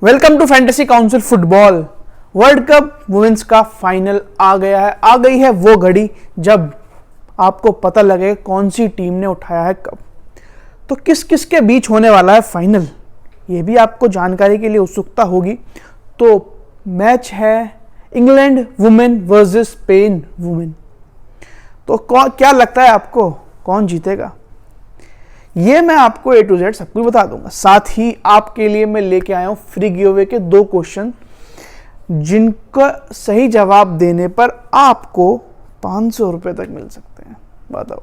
Welcome to fantasy council football. World cup women's का final आ गया है। आ गई है वो घड़ी जब आपको पता लगे कौन सी टीम ने उठाया है कप। तो किस किस के बीच होने वाला है फाइनल, ये भी आपको जानकारी के लिए उत्सुकता होगी। तो मैच है England women versus Spain women. तो क्या लगता है आपको कौन जीतेगा? ये मैं आपको A to Z सब कुछ बता दूंगा। साथ ही आपके लिए मैं लेके आया हूं फ्री गिवअवे के 2 क्वेश्चन, जिनका सही जवाब देने पर आपको 500 रुपए तक मिल सकते हैं। बताओ,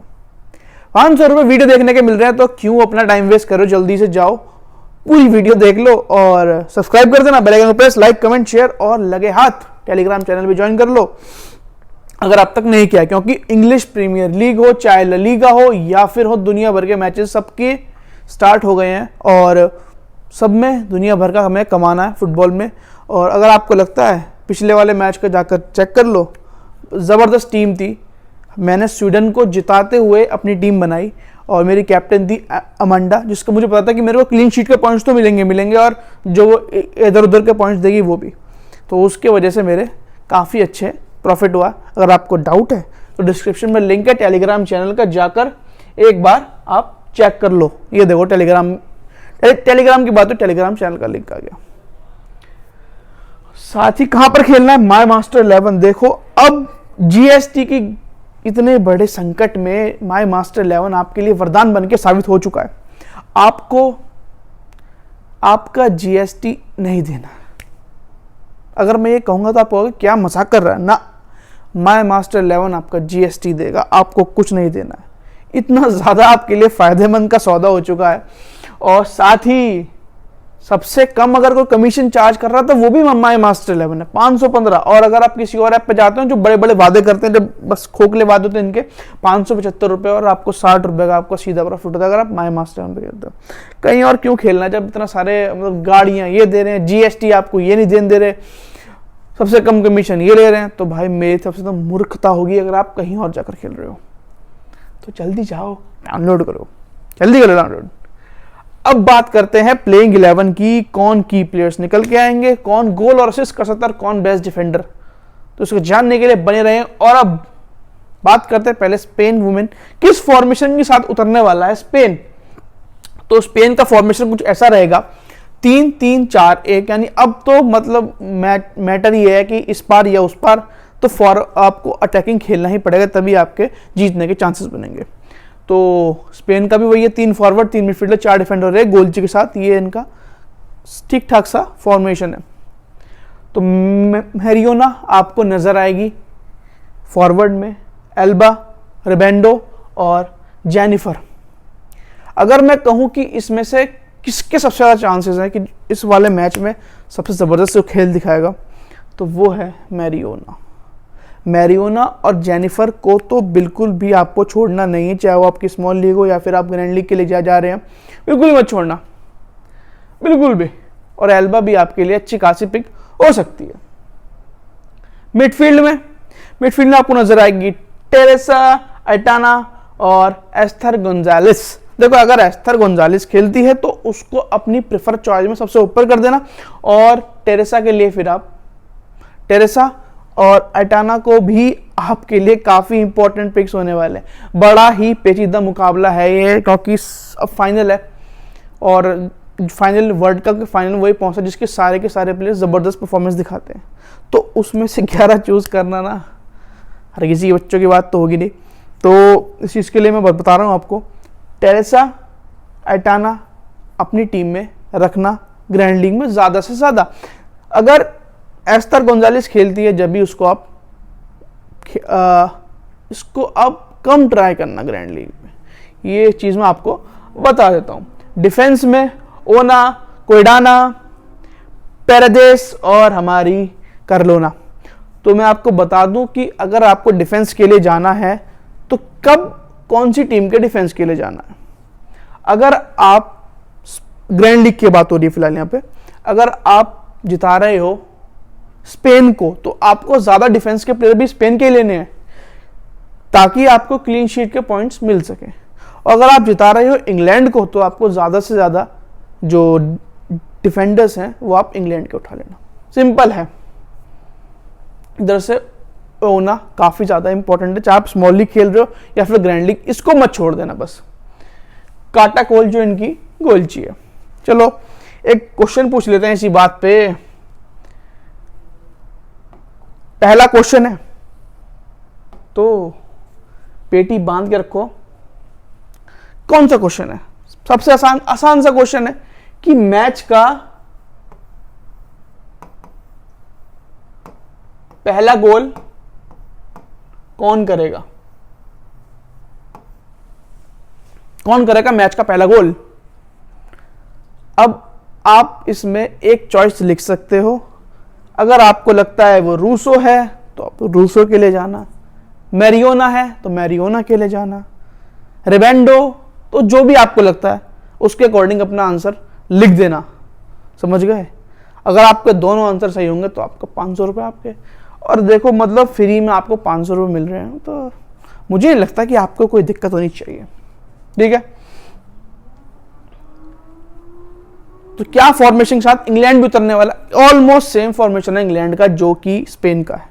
500 रुपए वीडियो देखने के मिल रहे हैं तो क्यों अपना टाइम वेस्ट करो, जल्दी से जाओ पूरी वीडियो देख लो और सब्सक्राइब कर देना, बेल आइकन को प्रेस, लाइक कमेंट शेयर और लगे हाथ टेलीग्राम चैनल भी ज्वाइन कर लो अगर अब तक नहीं किया, क्योंकि इंग्लिश प्रीमियर लीग हो चाहे ला लीगा हो या फिर हो दुनिया भर के मैचेस सबके स्टार्ट हो गए हैं और सब में दुनिया भर का हमें कमाना है फुटबॉल में। और अगर आपको लगता है पिछले वाले मैच को जाकर चेक कर लो, ज़बरदस्त टीम थी। मैंने स्वीडन को जिताते हुए अपनी टीम बनाई और मेरी कैप्टन थी अमांडा, जिसका मुझे पता था कि मेरे को क्लीन शीट के पॉइंट्स तो मिलेंगे और जो वो इधर उधर के पॉइंट्स देगी वो भी, तो उसके वजह से मेरे काफ़ी अच्छे प्रॉफिट हुआ। अगर आपको डाउट है तो डिस्क्रिप्शन में लिंक है टेलीग्राम चैनल का, जाकर एक बार आप चेक कर लो। ये देखो टेलीग्राम की बात हो, टेलीग्राम चैनल का लिंक आ गया। साथ ही कहां पर खेलना है? My master 11। देखो, अब जीएसटी की इतने बड़े संकट में माई मास्टर 11 आपके लिए वरदान बनके साबित हो चुका है। आपको आपका जीएसटी नहीं देना। अगर मैं ये कहूंगा तो आप कहोगे क्या मजाक कर रहा है ना, माई मास्टर 11 आपका जीएसटी देगा, आपको कुछ नहीं देना है। इतना ज़्यादा आपके लिए फ़ायदेमंद का सौदा हो चुका है। और साथ ही सबसे कम अगर कोई कमीशन चार्ज कर रहा है तो वो भी माई मास्टर 11 है, 515। और अगर आप किसी और ऐप पे जाते हो जो बड़े बड़े वादे करते हैं, जब बस खोखले वादे होते हैं इनके, 575 रुपये और आपको 60 रुपये का आपको सीधा प्रॉफिट होता है अगर आप माई मास्टर 11 पे खेलते हो। कहीं और क्यों खेलना जब इतना सारे मतलब गाड़ियाँ ये दे रहे हैं, जीएसटी आपको ये नहीं दे रहे, सबसे कम कमीशन ये ले रहे हैं। तो भाई मेरी तरफ से तो मूर्खता होगी अगर आप कहीं और जाकर खेल रहे हो। तो जल्दी जाओ डाउनलोड करो, जल्दी करो डाउनलोड। अब बात करते हैं प्लेइंग 11 की। कौन की प्लेयर्स निकल के आएंगे, कौन गोल और असिस्ट कर सकता है, कौन बेस्ट डिफेंडर, तो इसको जानने के लिए बने रहे। और अब बात करते हैं पहले स्पेन वुमेन किस फॉर्मेशन के साथ उतरने वाला है स्पेन। तो स्पेन का फॉर्मेशन कुछ ऐसा रहेगा, 3-3-4-1। यानी अब तो मतलब मैटर ये है कि इस पार या उस पार तो आपको अटैकिंग खेलना ही पड़ेगा, तभी आपके जीतने के चांसेस बनेंगे। तो स्पेन का भी वही है, 3 फॉरवर्ड 3 मिडफील्डर 4 डिफेंडर है गोलची के साथ। ये इनका ठीक ठाक सा फॉर्मेशन है। तो मेरियोना आपको नजर आएगी फॉरवर्ड में, एल्बा, रिबेंडो और जेनिफर। अगर मैं कहूं कि इसमें से किसके सबसे ज़्यादा चांसेस हैं कि इस वाले मैच में सबसे ज़बरदस्त जो खेल दिखाएगा, तो वो है मैरियोना और जेनिफर को तो बिल्कुल भी आपको छोड़ना नहीं है, चाहे वो आपकी स्मॉल लीग हो या फिर आप ग्रैंड लीग के लिए जा रहे हैं, बिल्कुल ही मत छोड़ना, बिल्कुल भी। और एल्बा भी आपके लिए अच्छी खासी पिक हो सकती है। मिडफील्ड में आपको नजर आएगी टेरेसा, अटाना और एस्थर गोंजालेस। देखो, अगर एस्थर गोंजालेस खेलती है तो उसको अपनी प्रेफर चॉइस में सबसे ऊपर कर देना, और टेरेसा के लिए फिर आप टेरेसा और अटाना को भी आपके लिए काफी इंपॉर्टेंट पिक्स होने वाले हैं। बड़ा ही पेचीदा मुकाबला है ये, क्योंकि अब फाइनल है और फाइनल वर्ल्ड कप के फाइनल वही पहुंचा जिसके सारे के सारे प्लेयर्स जबरदस्त परफॉर्मेंस दिखाते हैं। तो उसमें से 11 चूज करना ना हर किसी के बच्चों की बात तो होगी नहीं। तो इस चीज के लिए मैं बता रहा हूं आपको, टेरेसा, अटाना अपनी टीम में रखना ग्रैंड लीग में ज्यादा से ज्यादा। अगर एस्थर गोंजालेस खेलती है जब भी उसको आप इसको आप कम ट्राई करना ग्रैंड लीग में, ये चीज मैं आपको बता देता हूं। डिफेंस में ओना, कोयडाना, पेरेदेस और हमारी करलोना। तो मैं आपको बता दूं कि अगर आपको डिफेंस के लिए जाना है तो कब कौन सी टीम के डिफेंस के लिए जाना है। अगर आप ग्रैंड लीग की बात हो रही है फिलहाल यहाँ पे, अगर आप जिता रहे हो स्पेन को तो आपको ज्यादा डिफेंस के प्लेयर भी स्पेन के लेने हैं ताकि आपको क्लीन शीट के पॉइंट्स मिल सके। और अगर आप जिता रहे हो इंग्लैंड को तो आपको ज्यादा से ज्यादा जो डिफेंडर्स हैं वो आप इंग्लैंड के उठा लेना, सिंपल है। इधर से होना काफी ज्यादा इंपॉर्टेंट है, चाहे आप स्मॉल लीग खेल रहे हो या फिर ग्रैंड लीग, इसको मत छोड़ देना बस। काटा कोल जो इनकी गोलची है। चलो एक क्वेश्चन पूछ लेते हैं इसी बात पे। पहला क्वेश्चन है, तो पेटी बांध के रखो। कौन सा क्वेश्चन है? सबसे आसान सा क्वेश्चन है कि मैच का पहला गोल कौन करेगा? कौन करेगा मैच का पहला गोल? अब आप इसमें एक चॉइस लिख सकते हो। अगर आपको लगता है वो रूसो है तो आप रूसो के लिए जाना, मैरियोना है तो मैरियोना के लिए जाना, रिबेंडो, तो जो भी आपको लगता है उसके अकॉर्डिंग अपना आंसर लिख देना। समझ गए? अगर आपके दोनों आंसर सही होंगे तो आपको 500 रुपये आपके। और देखो मतलब फ्री में आपको 500 रुपये मिल रहे हैं, तो मुझे नहीं लगता कि आपको कोई दिक्कत होनी चाहिए। ठीक है, तो क्या फॉर्मेशन के साथ इंग्लैंड भी उतरने वाला? ऑलमोस्ट सेम फॉर्मेशन है इंग्लैंड का जो कि स्पेन का है।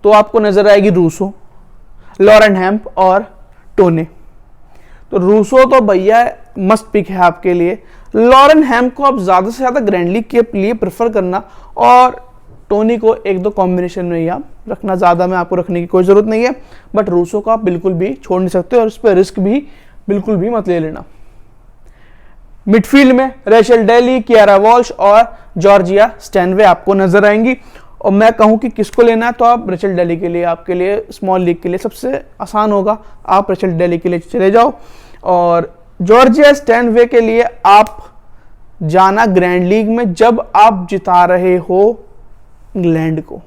तो आपको नजर आएगी रूसो, लॉरेन हैम्प और टोने। तो रूसो तो भैया मस्त पिक है आपके लिए। लॉरेन हैम्प को आप ज्यादा से ज्यादा ग्रैंड लीग के लिए प्रेफर करना, और टोनी को एक दो कॉम्बिनेशन में ही आप रखना, ज्यादा में आपको रखने की कोई जरूरत नहीं है। बट रूसो को आप बिल्कुल भी छोड़ नहीं सकते और उस पर रिस्क भी बिल्कुल भी मत ले लेना। मिडफील्ड में रेचल डेली, कियारा वॉल्श और जॉर्जिया स्टैनवे आपको नजर आएंगी। और मैं कहूं कि किसको लेना है तो आप रेचल डेली के लिए, आपके लिए स्मॉल लीग के लिए सबसे आसान होगा, आप रेचल डेली के लिए चले जाओ। और जॉर्जिया स्टैनवे के लिए आप जाना ग्रैंड लीग में जब आप जिता रहे हो इंग्लैंड को।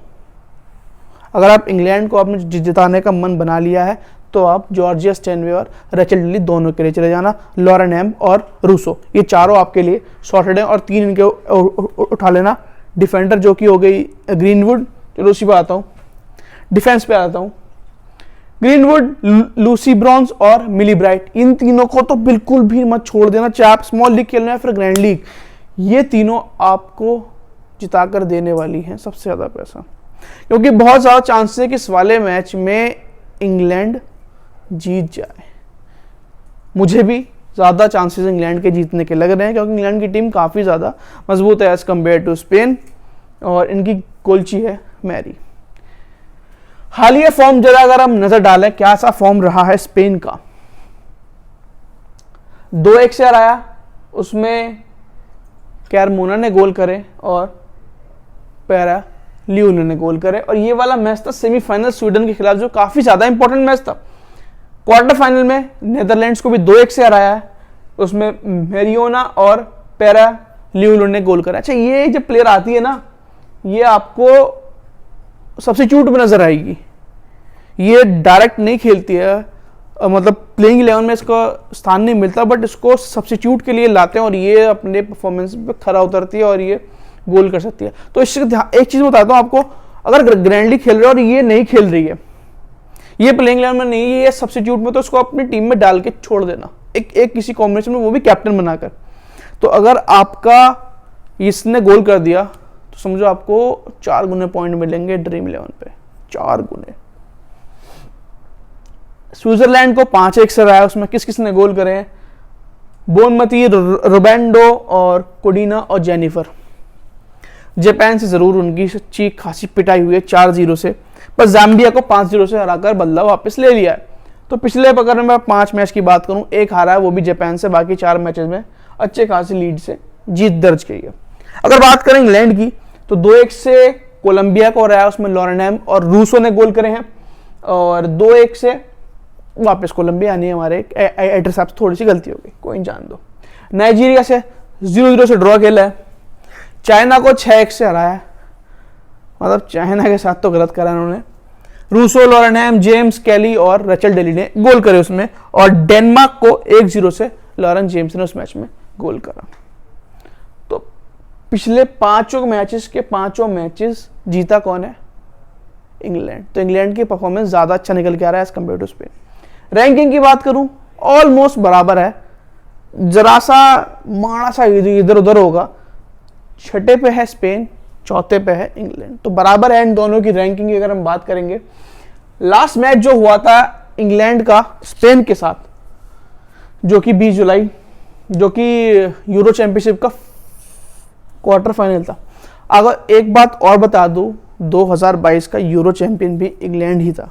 अगर आप इंग्लैंड को आपने जिताने का मन बना लिया है तो आप जॉर्जिया स्टैनवे और रेचल डेली दोनों के लिए चले जाना। लॉरेन हैम्प और रूसो, ये चारों आपके लिए सॉर्टेड हैं, और 3 इनके उठा लेना। डिफेंडर जो कि हो गई ग्रीनवुड, चलो उसी पे आता हूँ, डिफेंस पे आता हूँ। ग्रीनवुड, लूसी ब्रॉन्स और मिली ब्राइट, इन तीनों को तो बिल्कुल भी मत छोड़ देना, चाहे आप स्मॉल लीग खेलना है फिर ग्रैंड लीग। ये तीनों आपको जिताकर देने वाली हैं सबसे ज्यादा पैसा, क्योंकि बहुत ज्यादा चांसेस है कि इस वाले मैच में इंग्लैंड जीत जाए। मुझे भी ज्यादा चांसेस इंग्लैंड के जीतने के लग रहे हैं, क्योंकि इंग्लैंड की टीम काफी ज्यादा मजबूत है एज कम्पेयर टू स्पेन, और इनकी गोलची है मैरी। हालिया फॉर्म जरा अगर हम नजर डालें, क्या सा फॉर्म रहा है स्पेन का। 2-1 से हराया, उसमें कैरमोना ने गोल करे और पैरा लियोन ने गोल करे। और ये वाला मैच था सेमीफाइनल स्वीडन के खिलाफ, जो काफी ज्यादा इंपॉर्टेंट मैच था। क्वार्टर फाइनल में नेदरलैंड्स को भी 2-1 से हराया है, उसमें मैरियोना और पैरा लियोन ने गोल करा। अच्छा, ये जब प्लेयर आती है ना, ये आपको सब्स्टिट्यूट में नजर आएगी, ये डायरेक्ट नहीं खेलती है, मतलब प्लेइंग 11 में इसका स्थान नहीं मिलता, बट इसको सब्स्टिट्यूट के लिए लाते हैं और ये अपने परफॉर्मेंस पे खरा उतरती है और ये गोल कर सकती है। तो इससे एक चीज बताता हूं आपको, अगर ग्रैंड लीग खेल रहे हो और ये नहीं खेल रही है, ये प्लेइंग 11 में नहीं है, ये सब्स्टिट्यूट में, तो इसको अपनी टीम में डाल के छोड़ देना एक किसी कॉम्बिनेशन में, वो भी कैप्टन बनाकर। तो अगर आपका इसने गोल कर दिया तो समझो आपको 4 गुने पॉइंट मिलेंगे ड्रीम 11 पे, 4 गुने। स्विट्जरलैंड को 5-1 से हराया, उसमें किस किसने गोल करे हैं? बोनमती, रोबेंडो और कोडिना और जेनिफर। जापान से जरूर उनकी अच्छी खासी पिटाई हुई है 4-0 से, पर जाम्बिया को 5-0 से हराकर बदला वापस ले लिया है। तो पिछले अगर मैं 5 मैच की बात करूं, 1 हारा है, वो भी जापान से, बाकी 4 मैचेस में अच्छे खासी लीड से जीत दर्ज की है। अगर बात करें इंग्लैंड की, तो 2-1 से कोलंबिया को हराया, उसमें लॉरेन हैम्प और रूसो ने गोल करे हैं, और 2-1 से वापस कोलंबिया आनी है हमारे एड्रेस साहब से थोड़ी सी गलती हो गई, कोई जान दो। नाइजीरिया से 0-0 से ड्रॉ खेला है। चाइना को 6-1 से हराया है, मतलब चाइना के साथ तो गलत करा उन्होंने। रूसो, लॉरेन हैम्प, जेम्स कैली और रेचल डेली ने गोल करे उसमें, और डेनमार्क को 1-0 से लॉरेन जेम्स ने उस मैच में गोल करा। तो पिछले 5 मैचेस के 5 मैचेस जीता कौन है? इंग्लैंड। तो इंग्लैंड की परफॉर्मेंस ज्यादा अच्छा निकल के आ रहा है as compare to Spain. Ranking की बात करूं, ऑलमोस्ट बराबर है, जरा सा माड़ा सा इधर उधर होगा। छठे पे है स्पेन, चौथे पे है इंग्लैंड। तो बराबर है इन दोनों की रैंकिंग की अगर हम बात करेंगे। लास्ट मैच जो हुआ था इंग्लैंड का स्पेन के साथ, जो कि 20 जुलाई, जो कि यूरो चैंपियनशिप का क्वार्टर फाइनल था। अगर एक बात और बता दूं, 2022 का यूरो चैंपियन भी इंग्लैंड ही था।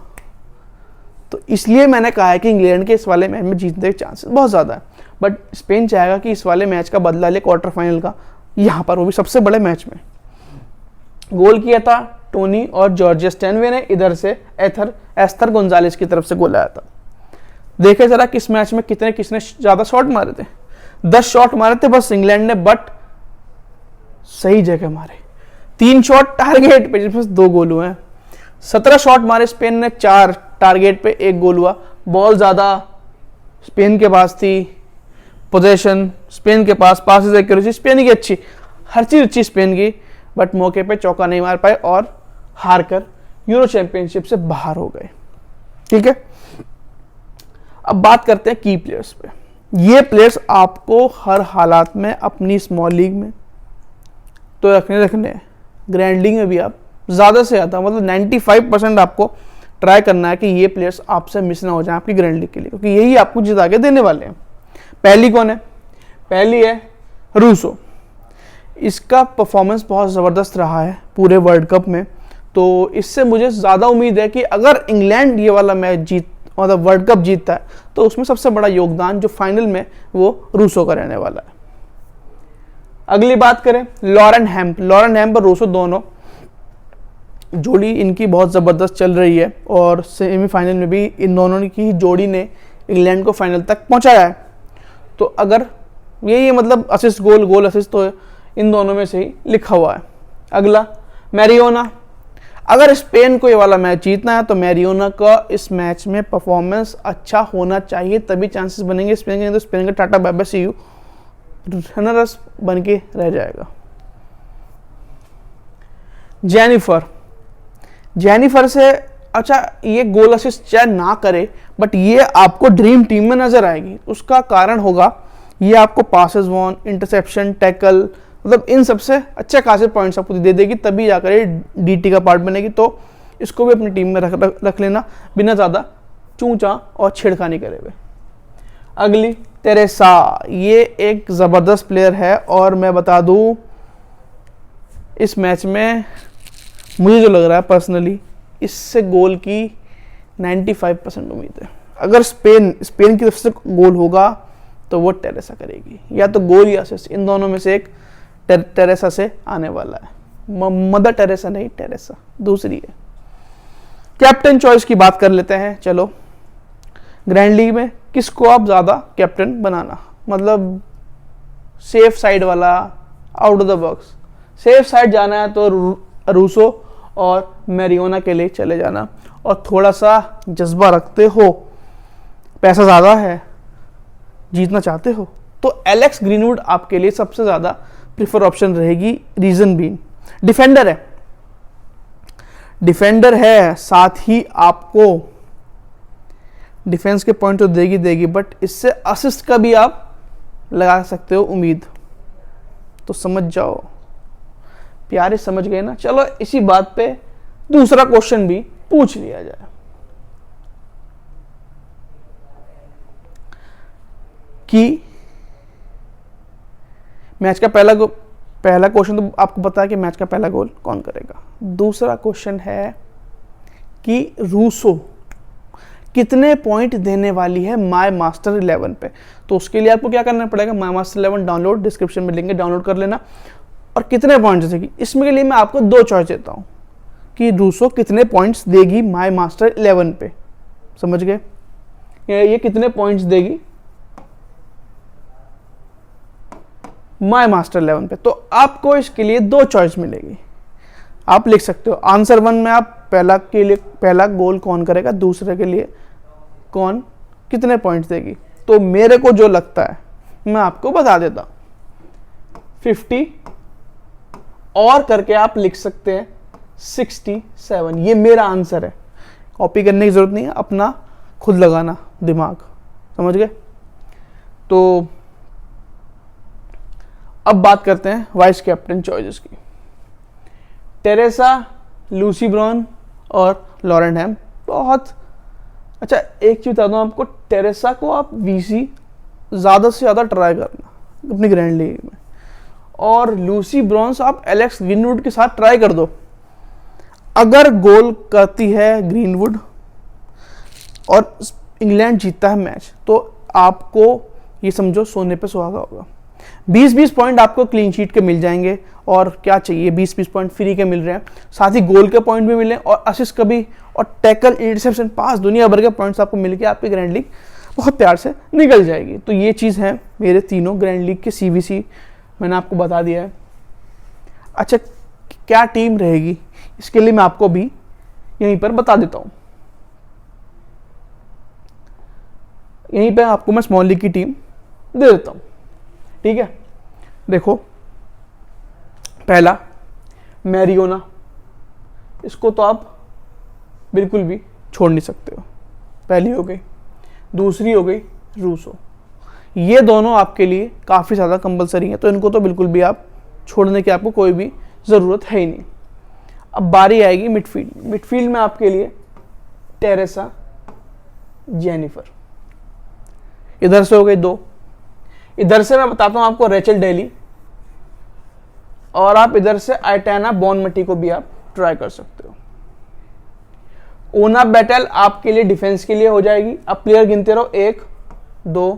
तो इसलिए मैंने कहा है कि इंग्लैंड के इस वाले मैच में जीतने के चांसेस बहुत ज़्यादा है। बट स्पेन चाहेगा कि इस वाले मैच का बदला ले क्वार्टर फाइनल का, यहाँ पर वो भी सबसे बड़े मैच में। गोल किया था टोनी और जॉर्जिया स्टैनवे ने, इधर से एस्थर गोंजालेस की तरफ से गोल आया था। देखे जरा किस मैच में किसने ज़्यादा शॉट मारे थे। 10 शॉट मारे थे बस इंग्लैंड ने, बट सही जगह मारे। 3 शॉट टारगेट पे जिसमें 2 गोल हुए हैं। 17 शॉट मारे स्पेन ने, 4 टारगेट पे 1 गोल हुआ। बॉल ज़्यादा स्पेन के पास थी, पोजीशन स्पेन के पास, पासेस एक्यूरेसी स्पेन की अच्छी, हर चीज़ अच्छी स्पेन की, बट मौके पे चौका नहीं मार पाए और हार कर यूरो चैंपियनशिप से बाहर हो गए। ठीक है, अब बात करते हैं की प्लेयर्स पे। ये प्लेयर्स आपको हर हालात में अपनी स्मॉल लीग में तो रखने हैं, ग्रैंड लीग में भी आप ज़्यादा से ज़्यादा, मतलब 95% आपको ट्राई करना है कि ये प्लेयर्स आपसे मिस ना हो जाए आपकी ग्रैंड लीग के लिए, क्योंकि यही आपको जिता के देने वाले हैं। पहली कौन है? पहली है रूसो। इसका परफॉर्मेंस बहुत ज़बरदस्त रहा है पूरे वर्ल्ड कप में, तो इससे मुझे ज़्यादा उम्मीद है कि अगर इंग्लैंड ये वाला मैच मतलब वर्ल्ड कप जीतता है तो उसमें सबसे बड़ा योगदान जो फाइनल में वो रूसो का रहने वाला है। अगली बात करें लॉरेन हैम्प और रूसो, दोनों जोड़ी इनकी बहुत ज़बरदस्त चल रही है और सेमीफाइनल में भी इन दोनों की जोड़ी ने इंग्लैंड को फाइनल तक पहुंचाया है। तो अगर यही मतलब असिस्ट गोल असिस्ट तो इन दोनों में से ही लिखा हुआ है। अगला मैरियोना। अगर स्पेन को ये वाला मैच जीतना है तो मैरियोना का इस मैच में परफॉर्मेंस अच्छा होना चाहिए, तभी चांसेस बनेंगे स्पेन के, नहीं तो स्पेन का tata bye bye see you, runners बन के रह जाएगा। जेनिफर से अच्छा ये गोल असिस्ट चाहे ना करे बट ये आपको ड्रीम टीम में नजर आएगी। उसका कारण होगा ये आपको पासेस वॉन, इंटरसेप्शन, टैकल, मतलब इन सबसे अच्छे खासे पॉइंट्स आपको दे देगी, तभी जाकर ये डीटी का पार्ट बनेगी। तो इसको भी अपनी टीम में रख लेना बिना ज़्यादा चूचा और छेड़खानी करे हुए। अगली टेरेसा, ये एक ज़बरदस्त प्लेयर है और मैं बता दूं इस मैच में मुझे जो लग रहा है पर्सनली, इससे गोल की 95% उम्मीद है। अगर स्पेन की तरफ से गोल होगा तो वो टेरेसा करेगी, या तो गोल या असिस्ट, इन दोनों में से एक टेरेसा से आने वाला है। मदर टेरेसा नहीं, टेरेसा दूसरी है। कैप्टन चॉइस की बात कर लेते हैं। चलो, ग्रैंड लीग में किसको आप ज़्यादा कैप्टन बनाना, मतलब सेफ साइड वाला, out of the box. Safe side जाना है तो रूसो और मैरियोना के लिए चले जाना, और थोड़ा सा जज्बा रखते हो, पैसा ज़्यादा है, जीतना चाहते हो, तो एलेक्स ग्रीनवुड आपके लिए सबसे ज़्यादा प्रिफर ऑप्शन रहेगी। रीज़न भी डिफेंडर है, साथ ही आपको डिफेंस के पॉइंट तो देगी, बट इससे असिस्ट का भी आप लगा सकते हो उम्मीद। तो समझ जाओ प्यारे, समझ गए ना। चलो इसी बात पे दूसरा क्वेश्चन भी पूछ लिया जाए कि मैच का पहला क्वेश्चन तो आपको पता है कि मैच का पहला गोल कौन करेगा। दूसरा क्वेश्चन है कि रूसो कितने पॉइंट देने वाली है माय मास्टर 11 पे। तो उसके लिए आपको क्या करना पड़ेगा, माय मास्टर 11 डाउनलोड, डिस्क्रिप्शन में लिंक है, डाउनलोड कर लेना। और कितने पॉइंट्स देगी, इसमें के लिए मैं आपको 2 चॉइस देता हूं कि रूसो कितने पॉइंट्स देगी माय मास्टर 11 पे। समझ गए, ये कितने पॉइंट्स देगी माय मास्टर 11 पे। तो आपको इसके लिए 2 चॉइस मिलेगी, आप लिख सकते हो। आंसर 1 में आप पहला गोल कौन करेगा, दूसरे के लिए कौन कितने पॉइंट्स देगी। तो मेरे को जो लगता है मैं आपको बता देता हूं, 50 और करके आप लिख सकते हैं 67। ये मेरा आंसर है, कॉपी करने की जरूरत नहीं है, अपना खुद लगाना दिमाग। समझ गए। तो अब बात करते हैं वाइस कैप्टन चॉइसेस की। टेरेसा, लूसी ब्राउन और लॉरेन हैम। बहुत अच्छा, एक चीज बता दूं आपको, टेरेसा को आप वीसी ज़्यादा से ज़्यादा ट्राई करना अपनी ग्रैंड लीग में, और लूसी ब्राउन आप एलेक्स ग्रीनवुड के साथ ट्राई कर दो। अगर गोल करती है ग्रीनवुड और इंग्लैंड जीतता है मैच, तो आपको ये समझो सोने पे सुहागा होगा। 20-20 पॉइंट आपको क्लीन शीट के मिल जाएंगे, और क्या चाहिए, 20-20 पॉइंट फ्री के मिल रहे हैं, साथ ही गोल के पॉइंट भी मिले और असिस्ट का भी, और टैकल, इंटरसेप्शन, पास, दुनिया भर के पॉइंट्स आपको मिल के आपकी ग्रैंड लीग बहुत प्यार से निकल जाएगी। तो ये चीज़ है मेरे तीनों ग्रैंड लीग के सीवीसी, मैंने आपको बता दिया है। अच्छा, क्या टीम रहेगी इसके लिए मैं आपको भी यहीं पर बता देता हूं। यहीं पे आपको मैं स्मॉल लीग की टीम दे देता हूं, ठीक है। देखो, पहला मैरियोना, इसको तो आप बिल्कुल भी छोड़ नहीं सकते हो, पहली हो गई। दूसरी हो गई रूसो, ये दोनों आपके लिए काफ़ी ज़्यादा कंपलसरी हैं, तो इनको तो बिल्कुल भी आप छोड़ने की आपको कोई भी ज़रूरत है ही नहीं। अब बारी आएगी मिडफील्ड। मिडफील्ड में आपके लिए टेरेसा, जेनिफर, इधर से हो गई 2। इधर से मैं बताता हूं आपको रेचल डेली, और आप इधर से आइटाना बॉनमटी को भी आप ट्राई कर सकते हो। ओना बैटल आपके लिए डिफेंस के लिए हो जाएगी। अब प्लेयर गिनते रहो, 1 2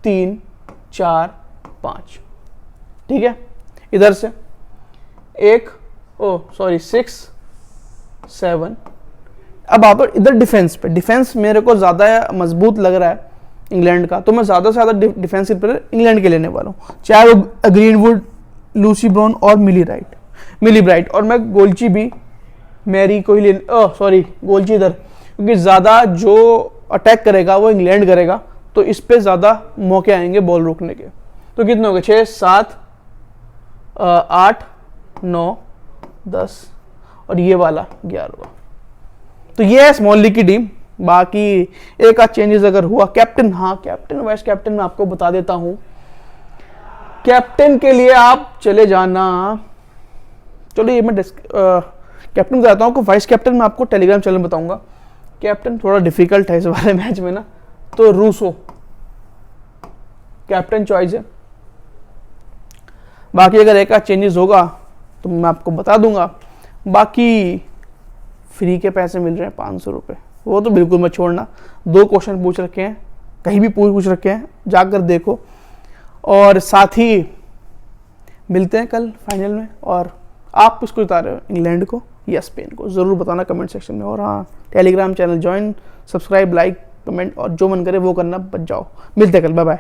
3 4 5, ठीक है। इधर से 6 7। अब आप इधर डिफेंस पे, डिफेंस मेरे को ज़्यादा मजबूत लग रहा है इंग्लैंड का, तो मैं ज़्यादा से ज़्यादा डिफेंसिव प्लेयर इंग्लैंड के लेने वाला हूँ, चाहे वो ग्रीनवुड, लूसी ब्राउन और मिली ब्राइट, और मैं गोल्ची भी मैरी को ही गोल्ची इधर, क्योंकि ज़्यादा जो अटैक करेगा वो इंग्लैंड करेगा, तो इस पे ज़्यादा मौके आएंगे बॉल रोकने के। तो कितने हो गए, 6 7 8 9 10, और ये वाला 11। तो ये है स्मॉल लीग की टीम। बाकी एक आध चेंजेस अगर हुआ, कैप्टन, हाँ कैप्टन वाइस कैप्टन मैं आपको बता देता हूं। कैप्टन के लिए आप चले जाना, चलो ये मैं कैप्टन बताता हूँ, वाइस कैप्टन मैं आपको टेलीग्राम चैनल बताऊंगा। कैप्टन थोड़ा डिफिकल्ट है इस वाले मैच में ना, तो रूसो कैप्टन चॉइस है। बाकी अगर एक आध चेंजेस होगा तो मैं आपको बता दूंगा। बाकी फ्री के पैसे मिल रहे हैं 500 रुपये, वो तो बिल्कुल मत छोड़ना। 2 क्वेश्चन पूछ रखे हैं, कहीं भी पूछ रखे हैं, जाकर देखो। और साथ ही मिलते हैं कल फाइनल में, और आप किसको जिता रहे हो, इंग्लैंड को या स्पेन को, ज़रूर बताना कमेंट सेक्शन में। और हाँ, Telegram channel join, subscribe, like, comment, और जो मन करे वो करना, बच जाओ। मिलते हैं कल, बाय बाय।